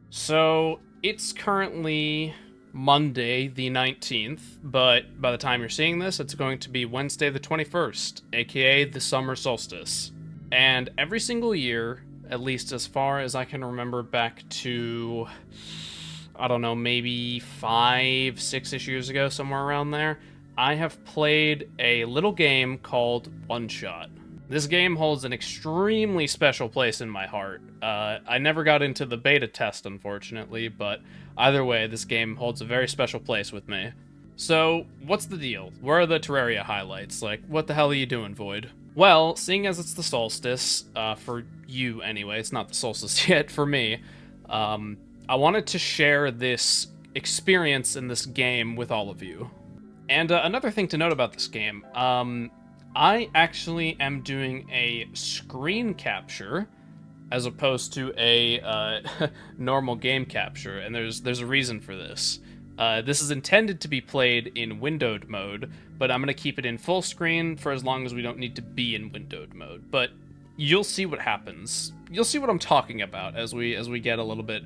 So it's currently Monday the 19th, but by the time you're seeing this, it's going to be Wednesday the 21st, aka the summer solstice. And every single year, at least as far as I can remember back to, I don't know, maybe 5, 6 ish years ago, somewhere around there, I have played a little game called OneShot. This game holds an extremely special place in my heart. I never got into the beta test, unfortunately, but either way, this game holds a very special place with me. So, what's the deal? Where are the Terraria highlights? Like, what the hell are you doing, Void? Well, seeing as it's the solstice, for you anyway, it's not the solstice yet for me, I wanted to share this experience in this game with all of you. And another thing to note about this game, I actually am doing a screen capture as opposed to a normal game capture, and there's a reason for this. This is intended to be played in windowed mode, but I'm gonna keep it in full screen for as long as we don't need to be in windowed mode. But you'll see what happens. You'll see what I'm talking about as we get a little bit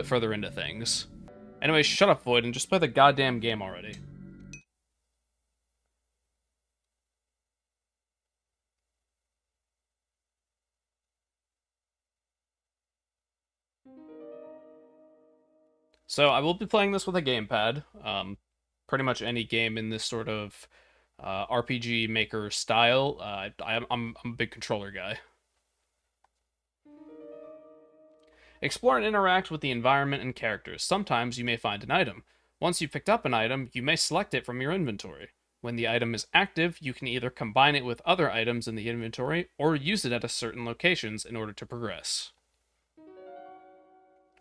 further into things. Anyway, shut up, Void, and just play the goddamn game already. So I will be playing this with a gamepad. Pretty much any game in this sort of RPG maker style. I'm a big controller guy. Explore and interact with the environment and characters. Sometimes you may find an item. Once you've picked up an item, you may select it from your inventory. When the item is active, you can either combine it with other items in the inventory or use it at a certain locations in order to progress.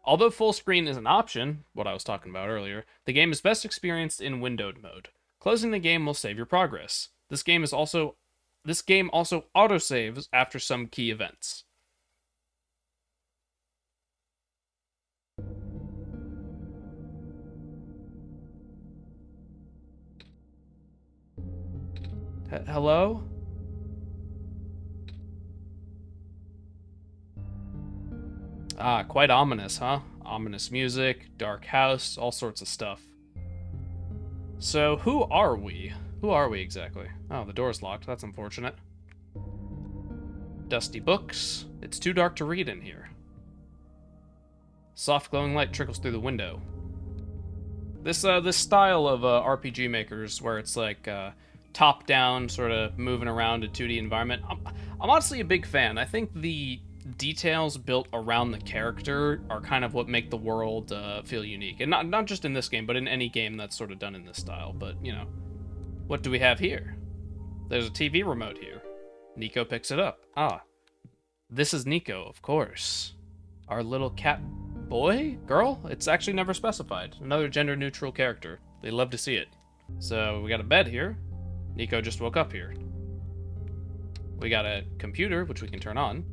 Although full screen is an option, what I was talking about earlier, the game is best experienced in windowed mode. Closing the game will save your progress. This game also autosaves after some key events. Hello? Ah, quite ominous, huh? Ominous music, dark house, all sorts of stuff. So, who are we? Who are we exactly? Oh, the door's locked. That's unfortunate. Dusty books. It's too dark to read in here. Soft glowing light trickles through the window. This style of RPG makers where it's like top down, sort of moving around a 2D environment. I'm honestly a big fan. I think the details built around the character are kind of what make the world feel unique, and not just in this game, but in any game that's sort of done in this style. But you know, what do we have here? There's a TV remote here. Nico picks it up. Ah, this is Nico, of course. Our little cat boy? Girl? It's actually never specified. Another gender neutral character. They love to see it. So we got a bed here. Nico just woke up here. We got a computer, which we can turn on.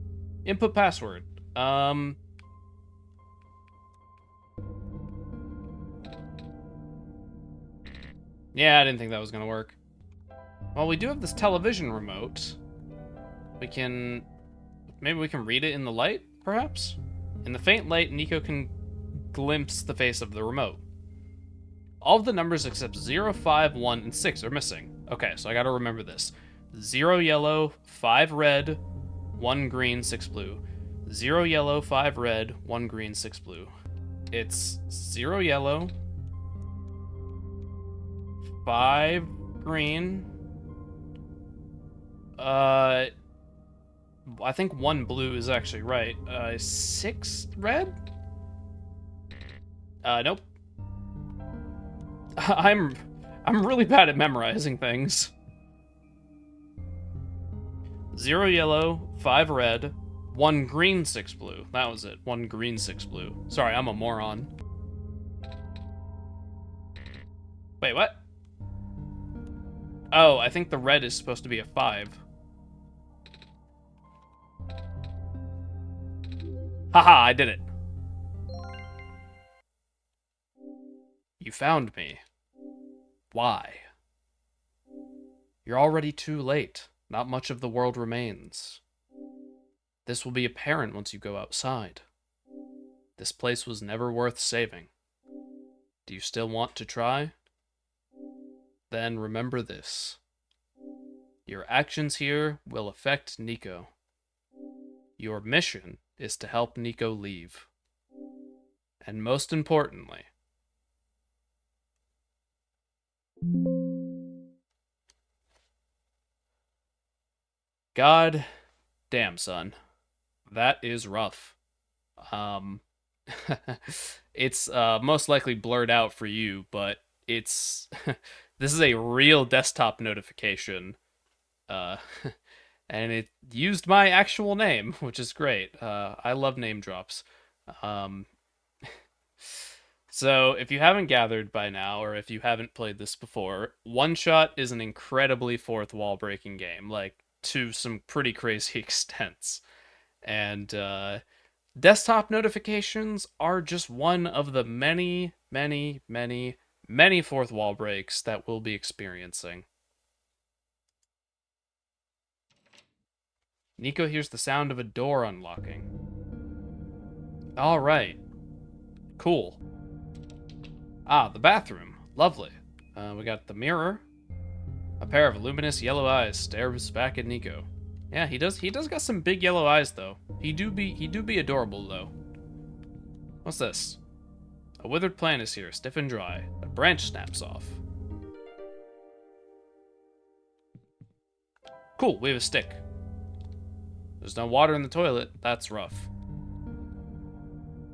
Input password. Yeah, I didn't think that was gonna work. Well, we do have this television remote. We can... Maybe we can read it in the light, perhaps? In the faint light, Nico can glimpse the face of the remote. All of the numbers except 0, 5, 1, and 6 are missing. Okay, so I gotta remember this. 0 yellow, 5 red, 1 green, 6 blue. 0 yellow, 5 red, 1 green, 6 blue. It's 0 yellow, 5 green, I think 1 blue is actually right. 6 red? Nope. I'm I'm really bad at memorizing things. 0 yellow, 5 red, 1 green, 6 blue. That was it. 1 green, 6 blue. Sorry, I'm a moron. Wait, what? Oh, I think the red is supposed to be a 5. Haha, I did it. You found me. Why? You're already too late. Not much of the world remains. This will be apparent once you go outside. This place was never worth saving. Do you still want to try? Then remember this. Your actions here will affect Nico. Your mission is to help Nico leave. And most importantly, God damn, son. That is rough. Um, it's most likely blurred out for you, but it's this is a real desktop notification, uh, and it used my actual name, which is great. I love name drops. Um, so if you haven't gathered by now, or if you haven't played this before, OneShot is an incredibly fourth wall breaking game, like to some pretty crazy extents, and desktop notifications are just one of the many, many, many, many fourth wall breaks that we'll be experiencing. Nico hears the sound of a door unlocking. All right. Cool. Ah, the bathroom. Lovely. We got the mirror. A pair of luminous yellow eyes stares back at Nico. Yeah, he does got some big yellow eyes though. He do be adorable though. What's this? A withered plant is here, stiff and dry. A branch snaps off. Cool, we have a stick. There's no water in the toilet. That's rough.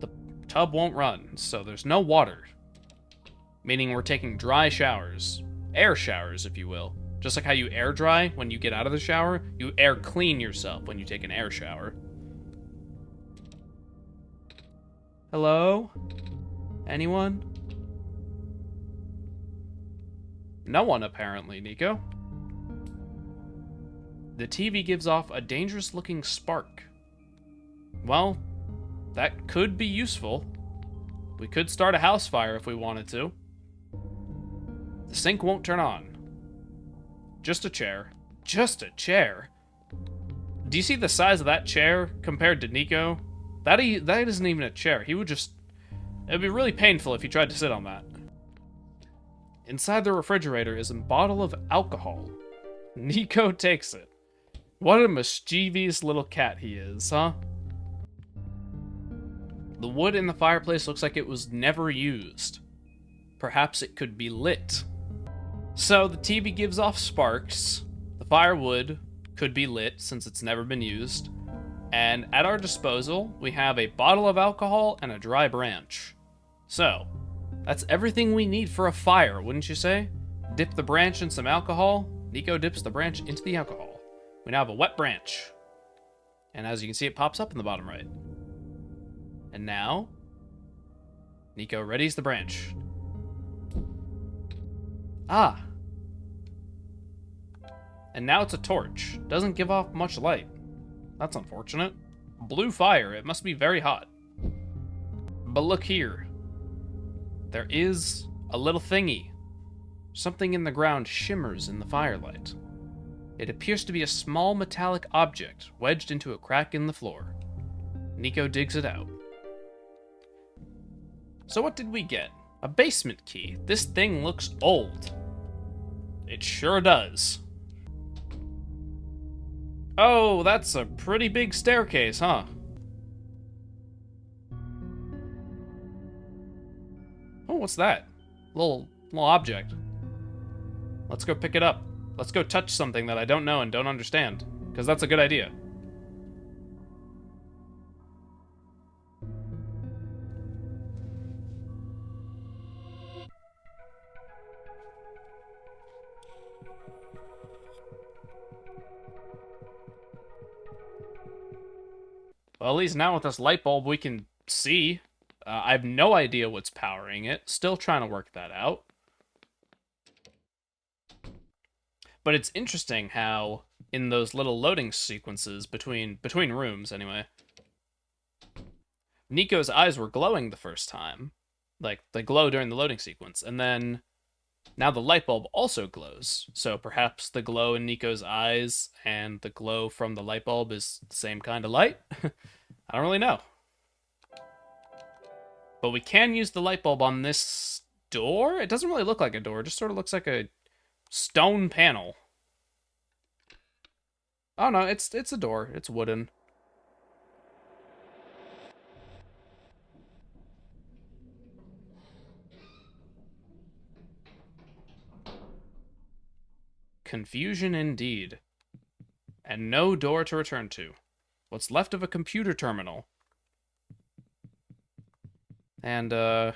The tub won't run, so there's no water. Meaning we're taking dry showers. Air showers, if you will. Just like how you air dry when you get out of the shower, you air clean yourself when you take an air shower. Hello? Anyone? No one, apparently, Nico. The TV gives off a dangerous-looking spark. Well, that could be useful. We could start a house fire if we wanted to. The sink won't turn on. Just a chair. Just a chair? Do you see the size of that chair compared to Nico? That isn't even a chair. He would just... It would be really painful if he tried to sit on that. Inside the refrigerator is a bottle of alcohol. Nico takes it. What a mischievous little cat he is, huh? The wood in the fireplace looks like it was never used. Perhaps it could be lit. So the TV gives off sparks. The firewood could be lit since it's never been used. And at our disposal, we have a bottle of alcohol and a dry branch. So, that's everything we need for a fire, wouldn't you say? Dip the branch in some alcohol. Nico dips the branch into the alcohol. We now have a wet branch. And as you can see, it pops up in the bottom right. And now, Nico readies the branch. Ah. And now it's a torch. Doesn't give off much light. That's unfortunate. Blue fire. It must be very hot. But look here. There is a little thingy. Something in the ground shimmers in the firelight. It appears to be a small metallic object wedged into a crack in the floor. Nico digs it out. So what did we get? A basement key. This thing looks old. It sure does. Oh, that's a pretty big staircase, huh? Oh, what's that? Little object. Let's go pick it up. Let's go touch something that I don't know and don't understand, because that's a good idea. Well, at least now with this light bulb we can see. I have no idea what's powering it. Still trying to work that out. But it's interesting how in those little loading sequences between rooms, anyway, Nico's eyes were glowing the first time. Like, they glow during the loading sequence. And then now the light bulb also glows. So perhaps the glow in Nico's eyes and the glow from the light bulb is the same kind of light? I don't really know. But we can use the light bulb on this door. It doesn't really look like a door. It just sort of looks like a stone panel. Oh no, it's a door. It's wooden. Confusion indeed. And no door to return to. What's left of a computer terminal. And, a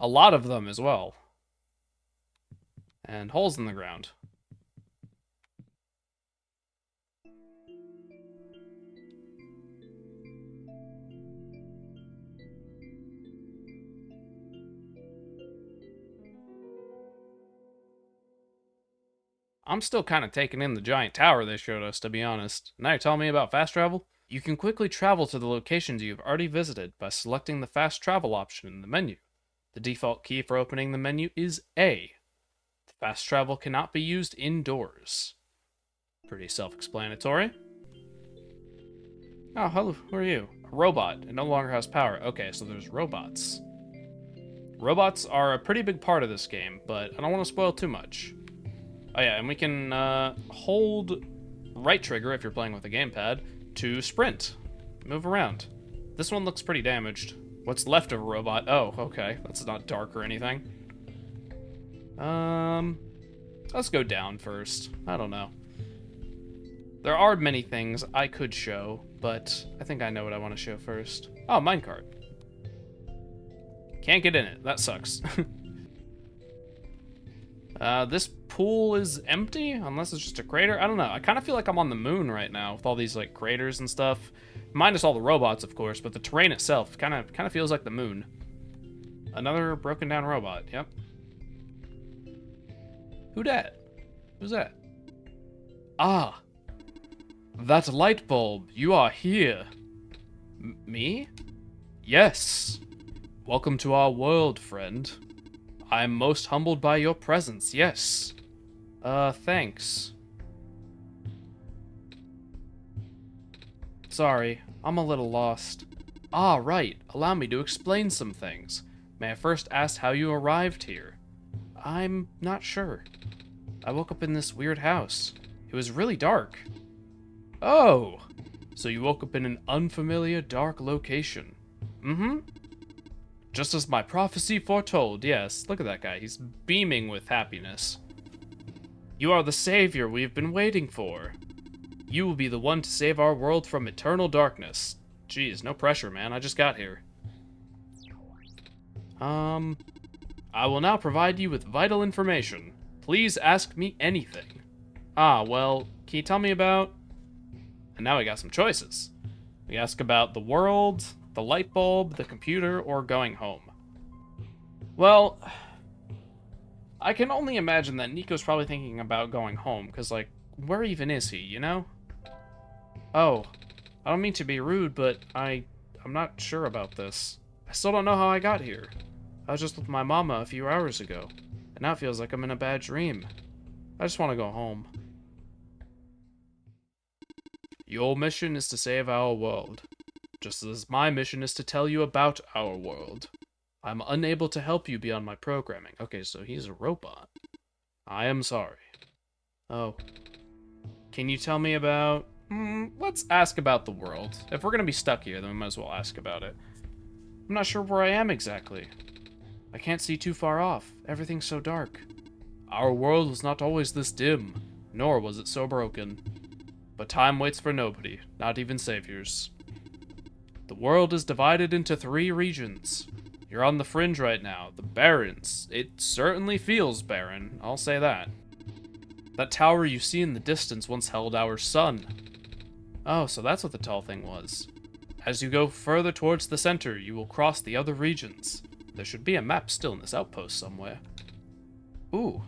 lot of them as well. And holes in the ground. I'm still kind of taking in the giant tower they showed us, to be honest. Now you're telling me about fast travel? You can quickly travel to the locations you've already visited by selecting the fast travel option in the menu. The default key for opening the menu is A. Fast travel cannot be used indoors. Pretty self-explanatory. Oh, hello, who are you? A robot. It no longer has power. Okay, so there's robots. Robots are a pretty big part of this game, but I don't want to spoil too much. Oh yeah, and we can hold right trigger if you're playing with a gamepad to sprint. Move around. This one looks pretty damaged. What's left of a robot? Oh, okay. That's not dark or anything. Let's go down first. I don't know. There are many things I could show, but I think I know what I want to show first. Oh, minecart. Can't get in it. That sucks. This pool is empty, unless it's just a crater. I don't know. I kind of feel like I'm on the moon right now with all these like craters and stuff. Minus all the robots, of course, but the terrain itself kind of feels like the moon. Another broken down robot. Yep. Who dat? Who's that? Ah, that light bulb. You are here. Me? Yes. Welcome to our world, friend. I am most humbled by your presence, yes. Thanks. Sorry, I'm a little lost. Ah, right. Allow me to explain some things. May I first ask how you arrived here? I'm not sure. I woke up in this weird house. It was really dark. Oh, so you woke up in an unfamiliar dark location. Mm-hmm. Just as my prophecy foretold, yes. Look at that guy. He's beaming with happiness. You are the savior we've been waiting for. You will be the one to save our world from eternal darkness. Jeez, no pressure, man. I just got here. I will now provide you with vital information. Please ask me anything. Ah, well, can you tell me about... And now we got some choices. We ask about the world, the light bulb, the computer, or going home. Well, I can only imagine that Nico's probably thinking about going home, because, like, where even is he, you know? Oh, I don't mean to be rude, but I'm not sure about this. I still don't know how I got here. I was just with my mama a few hours ago, and now it feels like I'm in a bad dream. I just want to go home. Your mission is to save our world, just as my mission is to tell you about our world. I'm unable to help you beyond my programming. Okay, so he's a robot. I am sorry. Oh. Can you tell me about... let's ask about the world. If we're gonna be stuck here, then we might as well ask about it. I'm not sure where I am exactly. I can't see too far off. Everything's so dark. Our world was not always this dim, nor was it so broken. But time waits for nobody, not even saviors. The world is divided into 3 regions. You're on the fringe right now, the Barrens. It certainly feels barren, I'll say that. That tower you see in the distance once held our sun. Oh, so that's what the tall thing was. As you go further towards the center, you will cross the other regions. There should be a map still in this outpost somewhere. Ooh.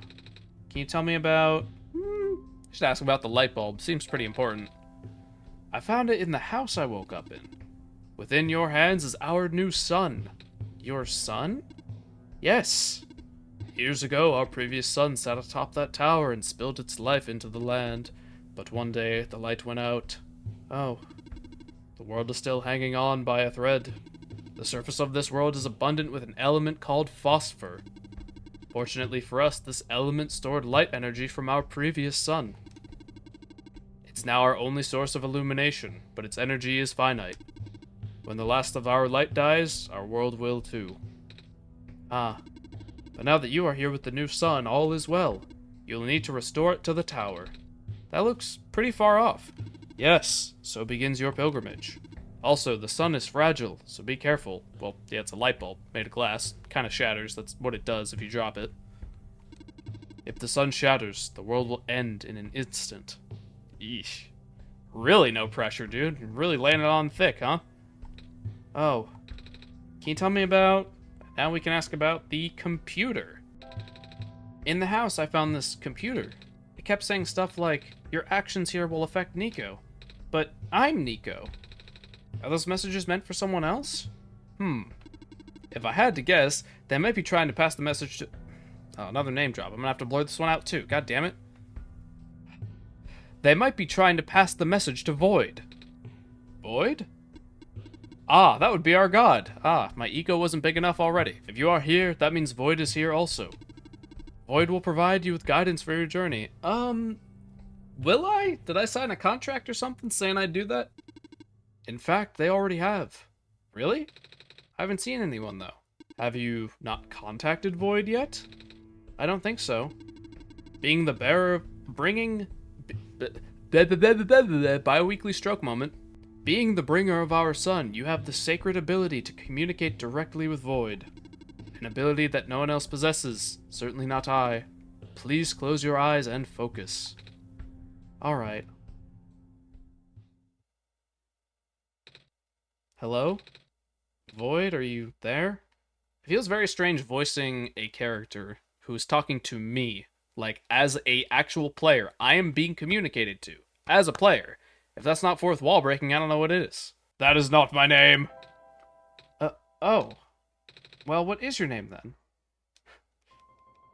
Can you tell me about... I should ask about the light bulb. Seems pretty important. I found it in the house I woke up in. Within your hands is our new sun. Your sun? Yes. Years ago, our previous sun sat atop that tower and spilled its life into the land. But one day, the light went out. Oh. The world is still hanging on by a thread. The surface of this world is abundant with an element called phosphor. Fortunately for us, this element stored light energy from our previous sun. It's now our only source of illumination, but its energy is finite. When the last of our light dies, our world will too. Ah, but now that you are here with the new sun, all is well. You'll need to restore it to the tower. That looks pretty far off. Yes, so begins your pilgrimage. Also, the sun is fragile, so be careful. Well, yeah, it's a light bulb made of glass. Kind of shatters, that's what it does if you drop it. If the sun shatters, the world will end in an instant. Eesh. Really no pressure, dude. You're really laying it on thick, huh? Oh. Can you tell me about... Now we can ask about the computer. In the house, I found this computer. It kept saying stuff like, your actions here will affect Nico. But I'm Nico. Are those messages meant for someone else? If I had to guess, they might be trying to pass the message to... Oh, another name drop. I'm gonna have to blur this one out too. God damn it. They might be trying to pass the message to Void. Void? Ah, that would be our god. Ah, my ego wasn't big enough already. If you are here, that means Void is here also. Void will provide you with guidance for your journey. Will I? Did I sign a contract or something saying I'd do that? In fact, they already have. Really? I haven't seen anyone, though. Have you not contacted Void yet? I don't think so. Being the bearer of bringing... Bi-weekly stroke moment. Being the bringer of our sun, you have the sacred ability to communicate directly with Void. An ability that no one else possesses, certainly not I. Please close your eyes and focus. Alright. Hello? Void, are you there? It feels very strange voicing a character who is talking to me, like as a actual player. I am being communicated to, as a player. If that's not fourth wall breaking, I don't know what is. That is not my name. Oh. Well, what is your name then?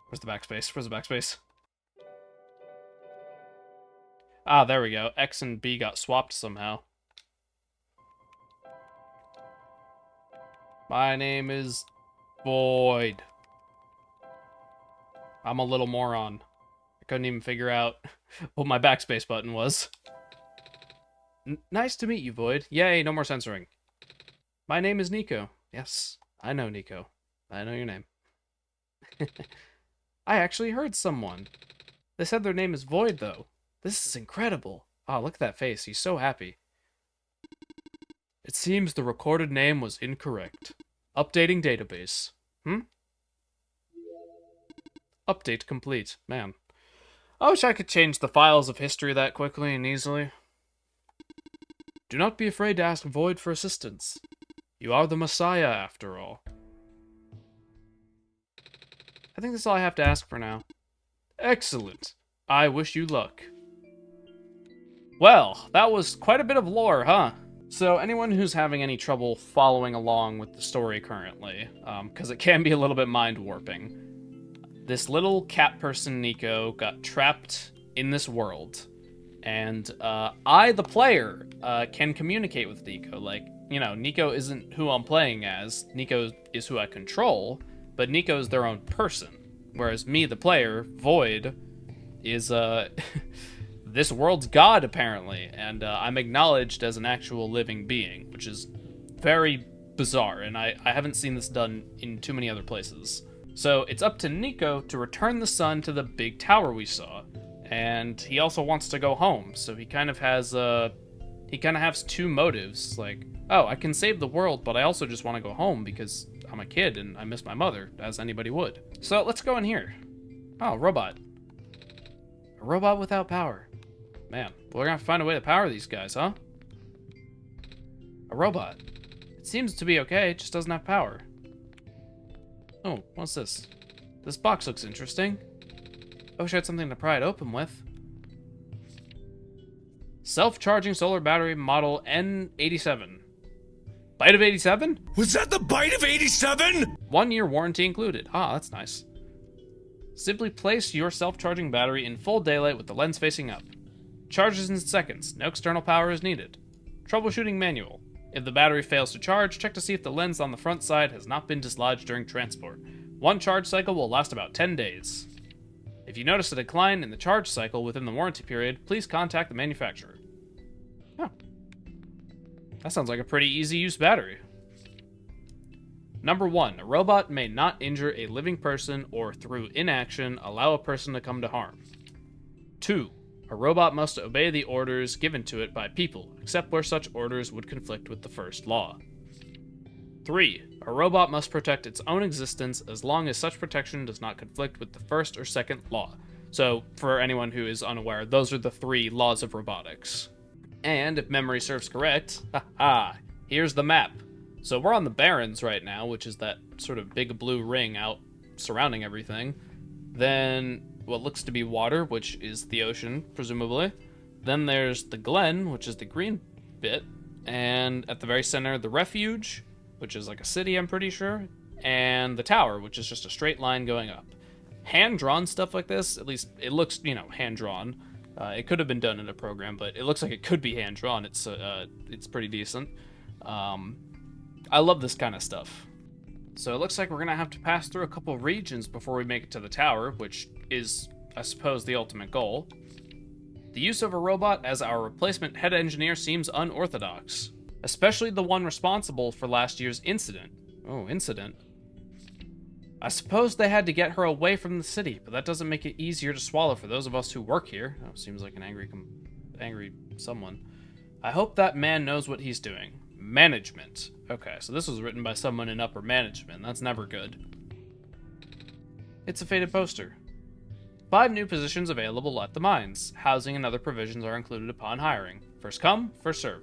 Where's the backspace? Where's the backspace? Ah, there we go. X and B got swapped somehow. My name is Void. I'm a little moron. I couldn't even figure out what my backspace button was. Nice to meet you, Void. Yay, no more censoring. My name is Nico. Yes, I know Nico. I know your name. I actually heard someone. They said their name is Void, though. This is incredible. Oh, look at that face. He's so happy. It seems the recorded name was incorrect. Updating database. Update complete. Man. I wish I could change the files of history that quickly and easily. Do not be afraid to ask Void for assistance. You are the Messiah, after all. I think that's all I have to ask for now. Excellent. I wish you luck. Well, that was quite a bit of lore, huh? So anyone who's having any trouble following along with the story currently, because it can be a little bit mind-warping, this little cat person, Nico, got trapped in this world. And I, the player, can communicate with Nico. Like, you know, Nico isn't who I'm playing as. Nico is who I control, but Nico's their own person. Whereas me, the player, Void, is this world's god, apparently. And I'm acknowledged as an actual living being, which is very bizarre. And I haven't seen this done in too many other places. So it's up to Nico to return the sun to the big tower we saw. And he also wants to go home, so he kind of has two motives, like, oh, I can save the world, but I also just want to go home because I'm a kid and I miss my mother, as anybody would. So let's go in here. Oh, robot. A robot without power. Man, we're gonna have to find a way to power these guys, huh? A robot. It seems to be okay, it just doesn't have power. Oh, what's this? This box looks interesting. I wish I had something to pry it open with. Self-charging solar battery model N87. Bite of 87? Was that the bite of 87? 1 year warranty included. Ah, that's nice. Simply place your self-charging battery in full daylight with the lens facing up. Charges in seconds. No external power is needed. Troubleshooting manual. If the battery fails to charge, check to see if the lens on the front side has not been dislodged during transport. One charge cycle will last about 10 days. If you notice a decline in the charge cycle within the warranty period, please contact the manufacturer. Oh. That sounds like a pretty easy-use battery. Number 1. A robot may not injure a living person or, through inaction, allow a person to come to harm. 2. A robot must obey the orders given to it by people, except where such orders would conflict with the First Law. 3. A robot must protect its own existence as long as such protection does not conflict with the first or second law. So, for anyone who is unaware, those are the 3 laws of robotics. And, if memory serves correct, here's the map. So we're on the Barrens right now, which is that sort of big blue ring out surrounding everything. Then what looks to be water, which is the ocean, presumably. Then there's the Glen, which is the green bit. And at the very center, the Refuge, which is like a city, I'm pretty sure. And the Tower, which is just a straight line going up. Hand-drawn stuff like this, at least it looks, hand-drawn. It could have been done in a program, but it looks like it could be hand-drawn. It's pretty decent. I love this kind of stuff. So it looks like we're going to have to pass through a couple regions before we make it to the tower, which is, I suppose, the ultimate goal. The use of a robot as our replacement head engineer seems unorthodox, especially the one responsible for last year's incident. Oh, incident. I suppose they had to get her away from the city, but that doesn't make it easier to swallow for those of us who work here. Oh, seems like an angry someone. I hope that man knows what he's doing. Management. Okay, so this was written by someone in upper management. That's never good. It's a faded poster. 5 new positions available at the mines. Housing and other provisions are included upon hiring. First come, first serve.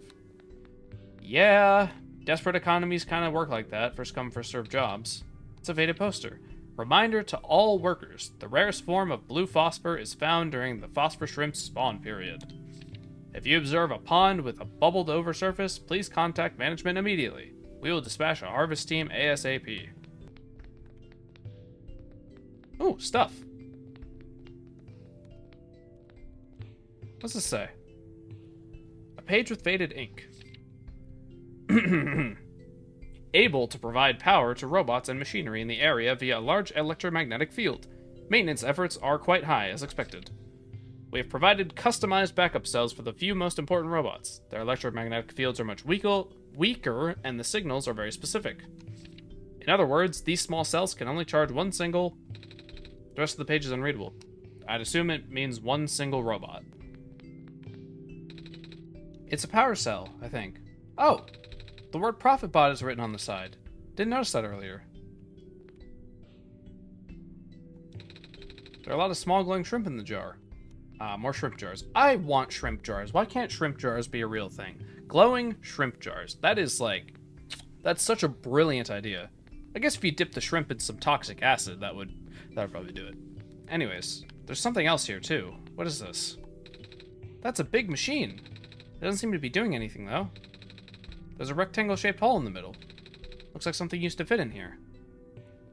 Yeah, desperate economies kind of work like that. First come, first serve jobs. It's a faded poster. Reminder to all workers, the rarest form of blue phosphor is found during the phosphor shrimp spawn period. If you observe a pond with a bubbled over surface, please contact management immediately. We will dispatch a harvest team ASAP. Ooh, stuff. What's this say? A page with faded ink. Able to provide power to robots and machinery in the area via a large electromagnetic field. Maintenance efforts are quite high, as expected. We have provided customized backup cells for the few most important robots. Their electromagnetic fields are much weaker, and the signals are very specific. In other words, these small cells can only charge one single... The rest of the page is unreadable. I'd assume it means one single robot. It's a power cell, I think. Oh! The word profit bot is written on the side. Didn't notice that earlier. There are a lot of small glowing shrimp in the jar. More shrimp jars. I want shrimp jars. Why can't shrimp jars be a real thing? Glowing shrimp jars. That is that's such a brilliant idea. I guess if you dip the shrimp in some toxic acid, that would probably do it. Anyways, there's something else here too. What is this? That's a big machine. It doesn't seem to be doing anything though. There's a rectangle-shaped hole in the middle. Looks like something used to fit in here.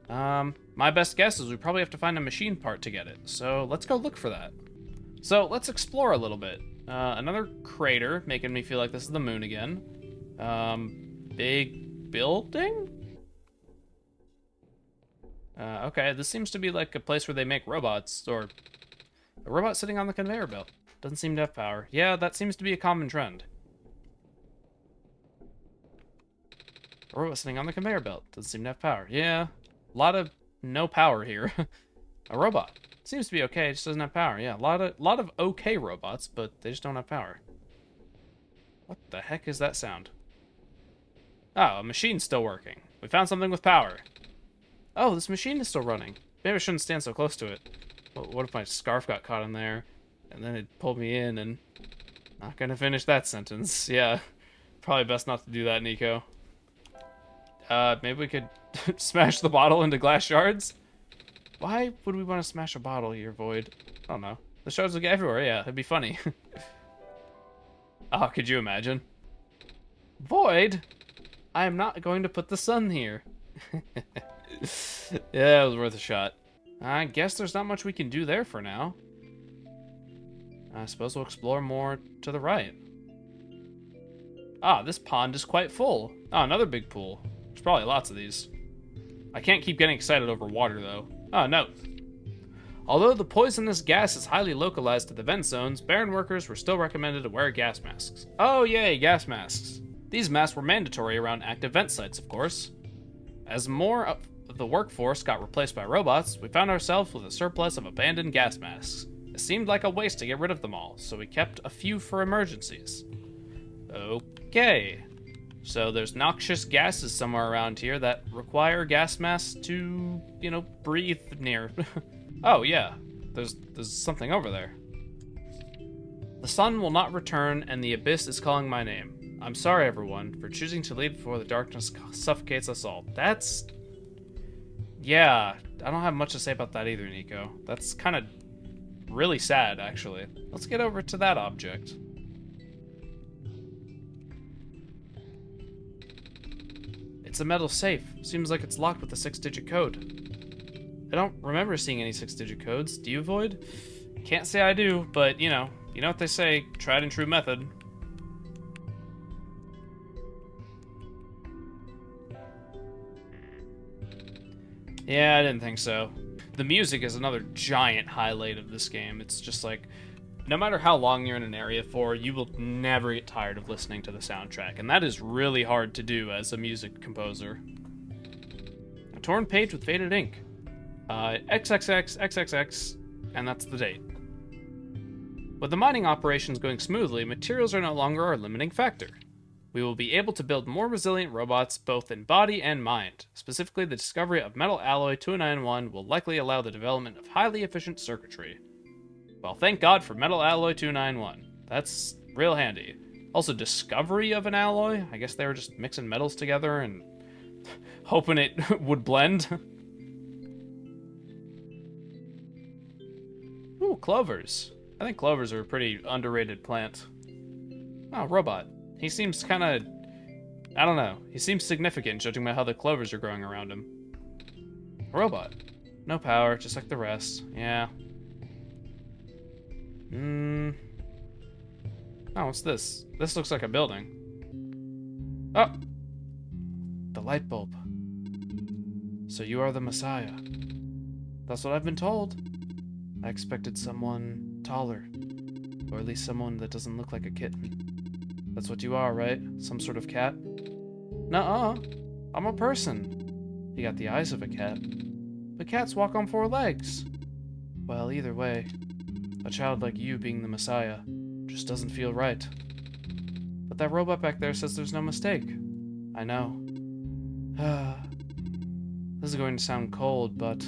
My best guess is we probably have to find a machine part to get it. So let's go look for that. So let's explore a little bit. Another crater, making me feel like this is the moon again. Big building? Okay, this seems to be like a place where they make robots, or a robot sitting on the conveyor belt. Doesn't seem to have power. Yeah, that seems to be a common trend. A robot sitting on the conveyor belt. Doesn't seem to have power. Yeah, a lot of no power here. A robot. Seems to be okay, it just doesn't have power. Yeah, a lot of okay robots, but they just don't have power. What the heck is that sound? Oh, a machine's still working. We found something with power. Oh, this machine is still running. Maybe I shouldn't stand so close to it. What if my scarf got caught in there, and then it pulled me in, and... Not gonna finish that sentence. Yeah, probably best not to do that, Nico. Maybe we could smash the bottle into glass shards? Why would we want to smash a bottle here, Void? I don't know. The shards will get everywhere, yeah, it'd be funny. Oh, could you imagine? Void? I am not going to put the sun here. Yeah, it was worth a shot. I guess there's not much we can do there for now. I suppose we'll explore more to the right. Ah, this pond is quite full. Ah, another big pool. There's probably lots of these. I can't keep getting excited over water, though. Ah, note. Although the poisonous gas is highly localized to the vent zones, Baron workers were still recommended to wear gas masks. Oh, yay, gas masks. These masks were mandatory around active vent sites, of course. As more of the workforce got replaced by robots, we found ourselves with a surplus of abandoned gas masks. It seemed like a waste to get rid of them all, so we kept a few for emergencies. Okay. So there's noxious gases somewhere around here that require gas masks to, breathe near. Oh, yeah. There's something over there. The sun will not return, and the abyss is calling my name. I'm sorry, everyone, for choosing to leave before the darkness suffocates us all. That's... Yeah, I don't have much to say about that either, Nico. That's kind of really sad, actually. Let's get over to that object. It's a metal safe. Seems like it's locked with a 6-digit code. I don't remember seeing any 6-digit codes. Do you, Void? Can't say I do, but, you know what they say, tried and true method. Yeah, I didn't think so. The music is another giant highlight of this game. It's just like, no matter how long you're in an area for, you will never get tired of listening to the soundtrack, and that is really hard to do as a music composer. A torn page with faded ink. XXX, and that's the date. With the mining operations going smoothly, materials are no longer our limiting factor. We will be able to build more resilient robots both in body and mind. Specifically, the discovery of metal alloy 291 will likely allow the development of highly efficient circuitry. Well, thank God for metal alloy 291. That's real handy. Also, discovery of an alloy? I guess they were just mixing metals together and hoping it would blend. Ooh, clovers. I think clovers are a pretty underrated plant. Oh, robot. He seems kind of... I don't know. He seems significant, judging by how the clovers are growing around him. Robot. No power, just like the rest. Yeah. Oh, what's this? This looks like a building. Oh! The light bulb. So you are the Messiah. That's what I've been told. I expected someone taller. Or at least someone that doesn't look like a kitten. That's what you are, right? Some sort of cat? Nuh-uh. I'm a person. You got the eyes of a cat. But cats walk on 4 legs. Well, either way, a child like you being the Messiah just doesn't feel right. But that robot back there says there's no mistake. I know. This is going to sound cold, but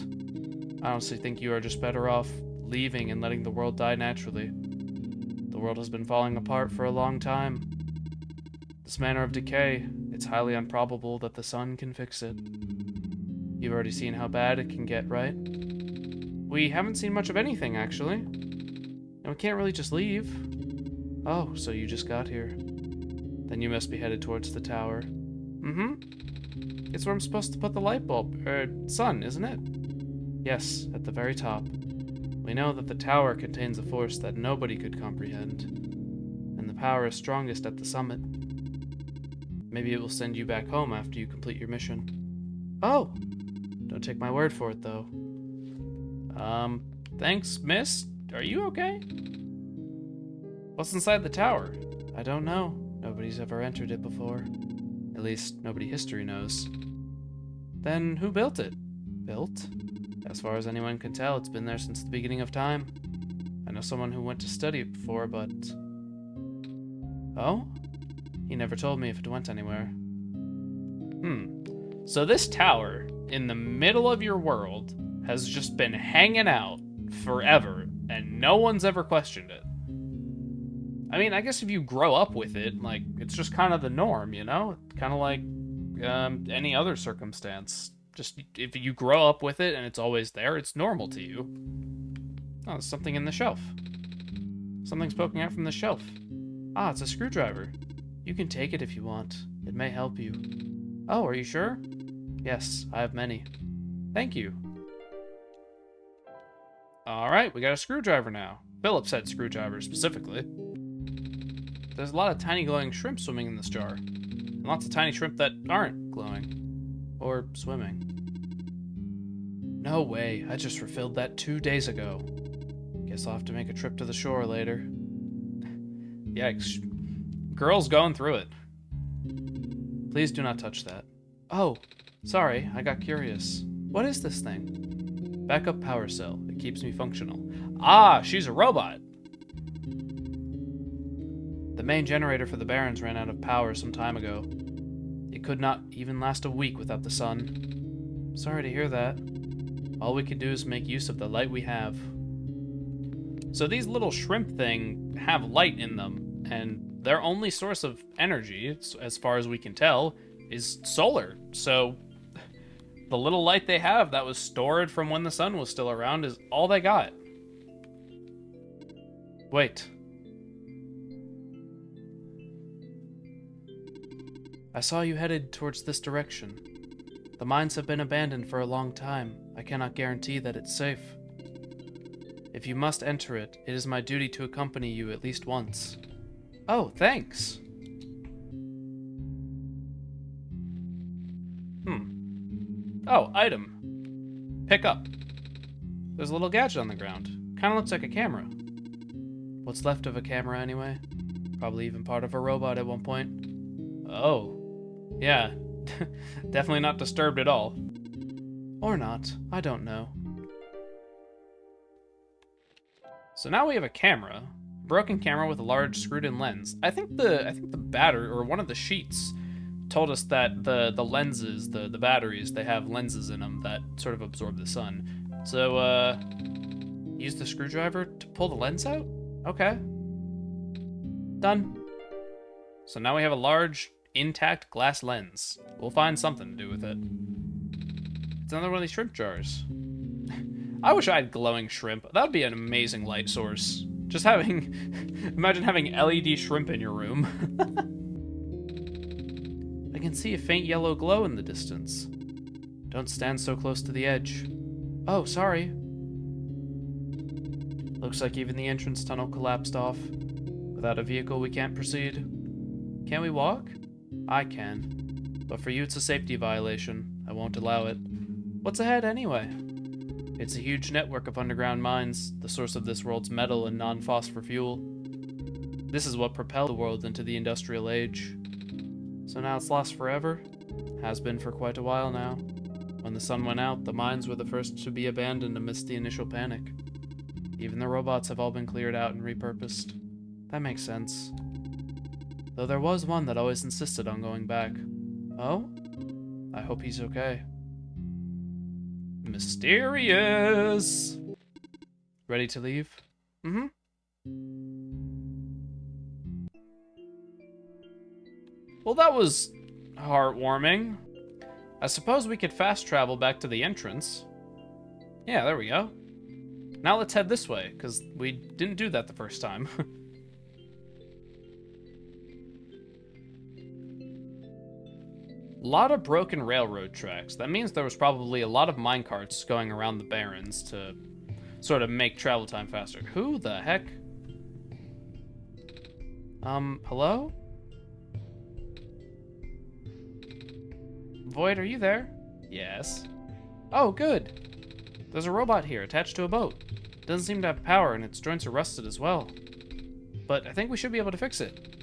I honestly think you are just better off leaving and letting the world die naturally. The world has been falling apart for a long time. This manner of decay, it's highly improbable that the sun can fix it. You've already seen how bad it can get, right? We haven't seen much of anything, actually. And we can't really just leave. Oh, so you just got here. Then you must be headed towards the tower. Mm-hmm. It's where I'm supposed to put the light bulb, sun, isn't it? Yes, at the very top. We know that the tower contains a force that nobody could comprehend. And the power is strongest at the summit. Maybe it will send you back home after you complete your mission. Oh! Don't take my word for it, though. Thanks, miss. Are you okay? What's inside the tower? I don't know. Nobody's ever entered it before. At least, nobody history knows. Then who built it? Built? As far as anyone can tell, it's been there since the beginning of time. I know someone who went to study it before, but... Oh? He never told me if it went anywhere. So this tower, in the middle of your world, has just been hanging out forever, and no one's ever questioned it. I mean, I guess if you grow up with it, like, it's just kind of the norm, you know? Kind of like any other circumstance. Just, if you grow up with it and it's always there, it's normal to you. Oh, there's something in the shelf. Something's poking out from the shelf. Ah, it's a screwdriver. You can take it if you want. It may help you. Oh, are you sure? Yes, I have many. Thank you. Alright, we got a screwdriver now. Phillips had screwdrivers, specifically. There's a lot of tiny glowing shrimp swimming in this jar. And lots of tiny shrimp that aren't glowing. Or swimming. No way, I just refilled that 2 days ago. Guess I'll have to make a trip to the shore later. Yikes. Girl's going through it. Please do not touch that. Oh, sorry, I got curious. What is this thing? Backup power cell. It keeps me functional. Ah, she's a robot. The main generator for the Barrens ran out of power some time ago. It could not even last a week without the sun. Sorry to hear that. All we can do is make use of the light we have. So these little shrimp thing have light in them, and their only source of energy, as far as we can tell, is solar. So the little light they have that was stored from when the sun was still around is all they got. Wait. I saw you headed towards this direction. The mines have been abandoned for a long time. I cannot guarantee that it's safe. If you must enter it, it is my duty to accompany you at least once. Oh, thanks. Oh, item. Pick up. There's a little gadget on the ground. Kinda looks like a camera. What's left of a camera anyway? Probably even part of a robot at one point. Oh. Yeah. Definitely not disturbed at all. Or not. I don't know. So now we have a camera. Broken camera with a large screwed-in lens. I think the battery, or one of the sheets, told us that the lenses, the batteries, they have lenses in them that sort of absorb the sun. So, use the screwdriver to pull the lens out? Okay. Done. So now we have a large, intact glass lens. We'll find something to do with it. It's another one of these shrimp jars. I wish I had glowing shrimp. That would be an amazing light source. Just having... imagine having LED shrimp in your room. I can see a faint yellow glow in the distance. Don't stand so close to the edge. Oh, sorry. Looks like even the entrance tunnel collapsed off. Without a vehicle, we can't proceed. Can we walk? I can. But for you, it's a safety violation. I won't allow it. What's ahead, anyway? It's a huge network of underground mines, the source of this world's metal and non-phosphor fuel. This is what propelled the world into the industrial age. So now it's lost forever? Has been for quite a while now. When the sun went out, the mines were the first to be abandoned amidst the initial panic. Even the robots have all been cleared out and repurposed. That makes sense. Though there was one that always insisted on going back. Oh? I hope he's okay. Mysterious! Ready to leave? Mm-hmm. Well, that was heartwarming. I suppose we could fast travel back to the entrance. Yeah, there we go. Now let's head this way, because we didn't do that the first time. A lot of broken railroad tracks. That means there was probably a lot of minecarts going around the Barrens to sort of make travel time faster. Who the heck? Hello? Void, are you there? Yes. Oh, good. There's a robot here attached to a boat. It doesn't seem to have power and its joints are rusted as well. But I think we should be able to fix it.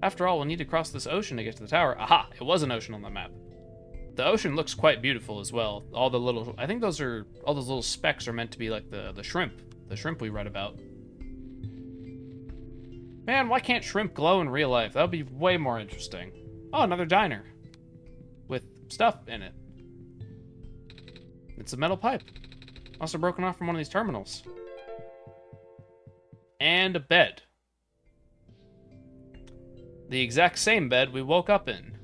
After all, we'll need to cross this ocean to get to the tower. Aha! It was an ocean on the map. The ocean looks quite beautiful as well. All the little... I think those are... all those little specks are meant to be like the shrimp. The shrimp we read about. Man, why can't shrimp glow in real life? That would be way more interesting. Oh, another diner. With stuff in it. It's a metal pipe. Must have broken off from one of these terminals. And a bed. The exact same bed we woke up in.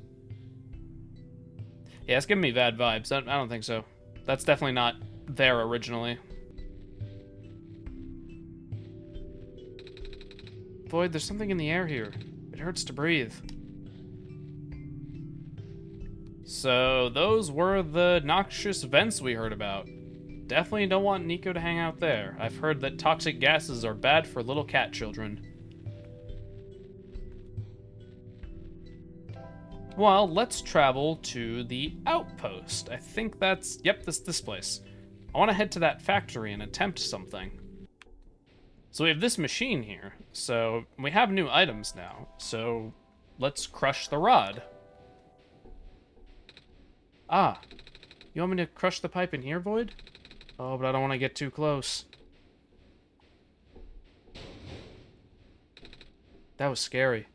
Yeah, it's giving me bad vibes. I don't think so. That's definitely not there originally. Void, there's something in the air here. It hurts to breathe. So, those were the noxious vents we heard about. Definitely don't want Nico to hang out there. I've heard that toxic gases are bad for little cat children. Well, let's travel to the outpost. I think that's... Yep, this place. I want to head to that factory and attempt something. So we have this machine here. So we have new items now. So let's crush the rod. Ah, you want me to crush the pipe in here, Void? Oh, but I don't want to get too close. That was scary.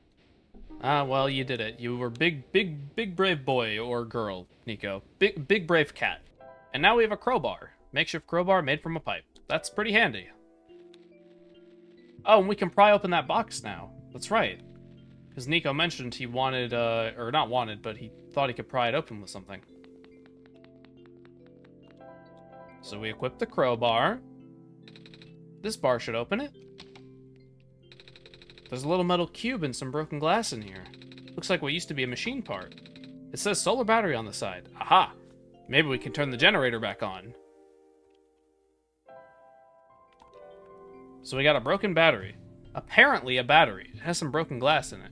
Ah, well, you did it. You were big brave boy or girl, Nico. Big brave cat. And now we have a crowbar. Makeshift crowbar made from a pipe. That's pretty handy. Oh, and we can pry open that box now. That's right. Because Nico mentioned he wanted, or not wanted, but he thought he could pry it open with something. So we equip the crowbar. This bar should open it. There's a little metal cube and some broken glass in here. Looks like what used to be a machine part. It says solar battery on the side. Aha! Maybe we can turn the generator back on. So we got a broken battery. Apparently a battery. It has some broken glass in it.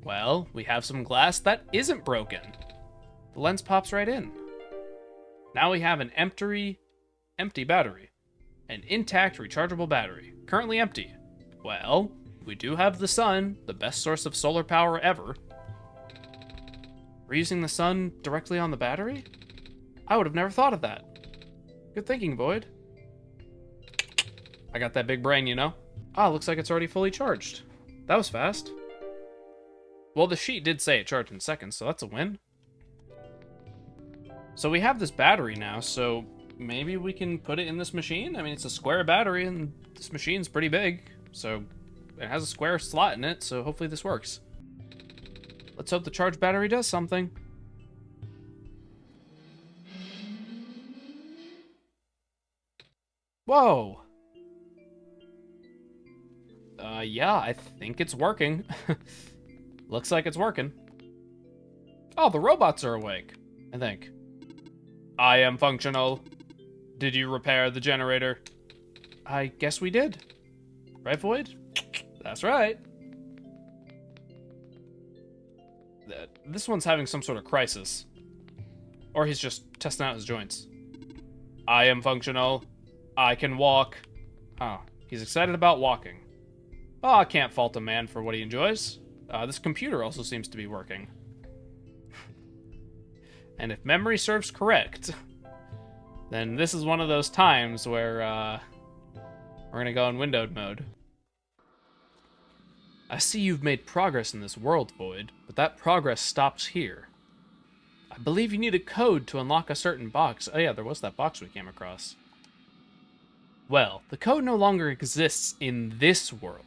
Well, we have some glass that isn't broken. The lens pops right in. Now we have an empty battery. An intact rechargeable battery. Currently empty. Well, we do have the sun, the best source of solar power ever. We're using the sun directly on the battery? I would have never thought of that. Good thinking, Void. I got that big brain, you know? Ah, looks like it's already fully charged. That was fast. Well, the sheet did say it charged in seconds, so that's a win. So we have this battery now, so maybe we can put it in this machine? I mean, it's a square battery, and this machine's pretty big, so it has a square slot in it, so hopefully this works. Let's hope the charged battery does something. Whoa! Yeah, I think it's working. Looks like it's working. Oh, the robots are awake, I think. I am functional. Did you repair the generator? I guess we did. Right, Void? That's right. This one's having some sort of crisis. Or he's just testing out his joints. I am functional. I can walk. Oh, he's excited about walking. Oh, I can't fault a man for what he enjoys. This computer also seems to be working. And if memory serves correct, then this is one of those times where we're gonna go in windowed mode. I see you've made progress in this world, Void, but that progress stops here. I believe you need a code to unlock a certain box. Oh yeah, there was that box we came across. Well, the code no longer exists in this world.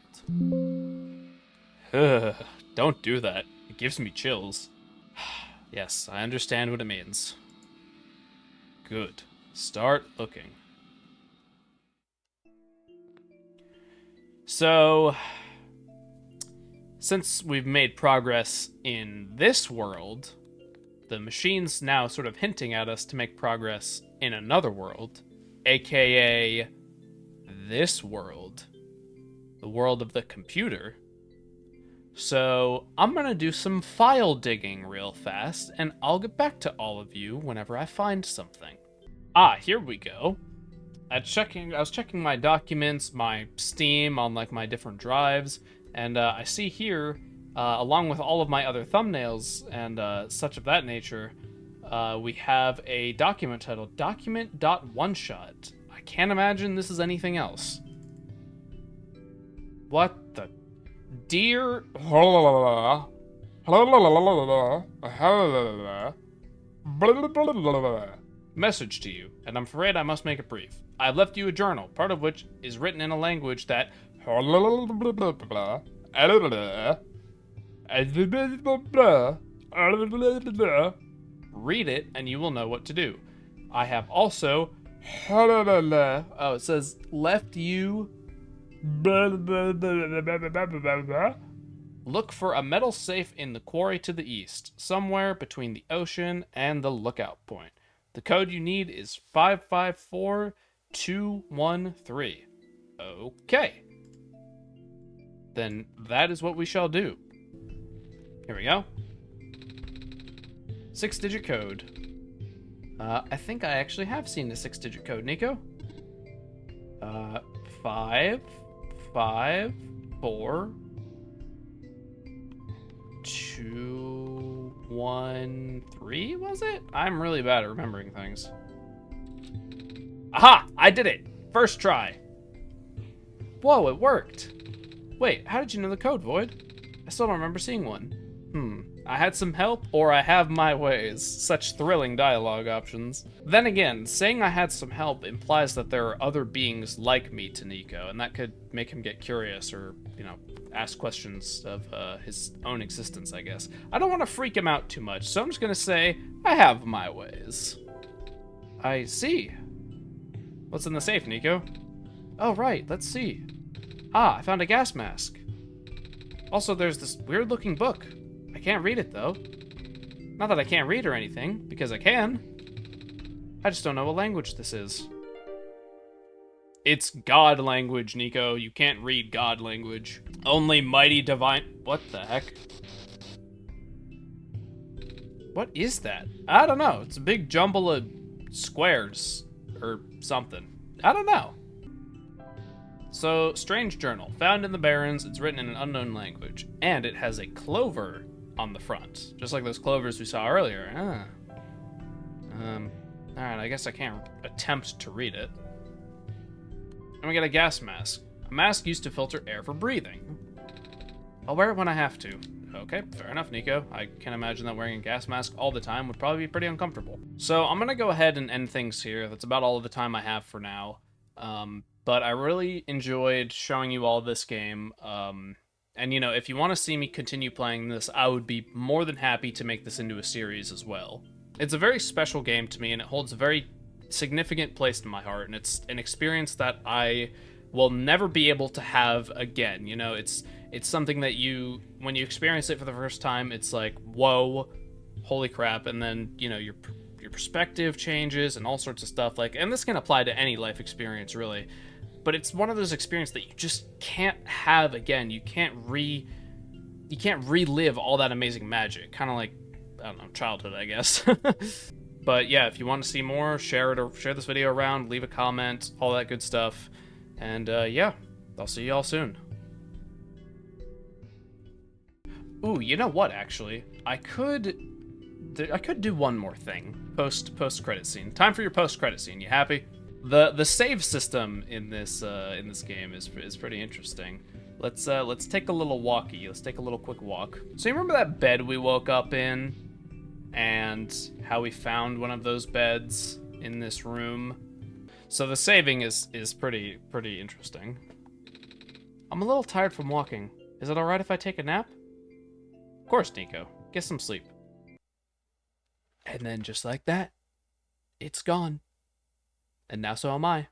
Don't do that. It gives me chills. Yes, I understand what it means. Good. Start looking. So, since we've made progress in this world, the machine's now sort of hinting at us to make progress in another world, aka this world, the world of the computer. So I'm gonna do some file digging real fast, and I'll get back to all of you whenever I find something. Ah, here we go. I was checking my documents, my Steam on like my different drives, and I see here, along with all of my other thumbnails and such of that nature, we have a document titled document.oneshot. I can't imagine this is anything else. What the? Dear... Message to you, and I'm afraid I must make it brief. I have left you a journal, part of which is written in a language that... Read it, and you will know what to do. I have also... Oh, it says, left you... Look for a metal safe in the quarry to the east, somewhere between the ocean and the lookout point. The code you need is 554213. Okay. Then that is what we shall do. Here we go. 6-digit code. I think I actually have seen the 6-digit code, Nico. 5, 5, 4, 2, 1, 3, was it? I'm really bad at remembering things. Aha! I did it! First try. Whoa, it worked. Wait, how did you know the code, Void? I still don't remember seeing one. I had some help, or I have my ways. Such thrilling dialogue options. Then again, saying I had some help implies that there are other beings like me to Nico, and that could make him get curious or, you know, ask questions of his own existence, I guess. I don't want to freak him out too much, so I'm just gonna say, I have my ways. I see. What's in the safe, Nico? Oh, right, let's see. Ah, I found a gas mask. Also, there's this weird-looking book. I can't read it, though. Not that I can't read or anything, because I can. I just don't know what language this is. It's God language, Nico. You can't read God language. Only mighty divine... What the heck? What is that? I don't know. It's a big jumble of squares or something. I don't know. So, strange journal. Found in the Barrens. It's written in an unknown language. And it has a clover on the front. Just like those clovers we saw earlier. Alright, I guess I can't attempt to read it. And we got a gas mask. A mask used to filter air for breathing. I'll wear it when I have to. Okay, fair enough, Nico. I can imagine that wearing a gas mask all the time would probably be pretty uncomfortable. So I'm gonna go ahead and end things here. That's about all of the time I have for now. But I really enjoyed showing you all this game. And, you know, if you want to see me continue playing this, I would be more than happy to make this into a series as well. It's a very special game to me, and it holds a very significant place in my heart, and it's an experience that I will never be able to have again. You know, it's something that when you experience it for the first time, it's like, whoa, holy crap, and then, you know, your perspective changes and all sorts of stuff. Like, and this can apply to any life experience, really. But it's one of those experiences that you just can't have again. You can't relive all that amazing magic. Kind of like, I don't know, childhood, I guess. But yeah, if you want to see more, share it or share this video around, leave a comment, all that good stuff. And yeah, I'll see you all soon. Ooh, you know what? Actually, I could do one more thing. Post credit scene. Time for your post credit scene. You happy? The save system in this game is pretty interesting. Let's take a little walkie. Let's take a little quick walk. So you remember that bed we woke up in, and how we found one of those beds in this room? So the saving is pretty interesting. I'm a little tired from walking. Is it all right if I take a nap? Of course, Nico. Get some sleep. And then just like that, it's gone. And now so am I.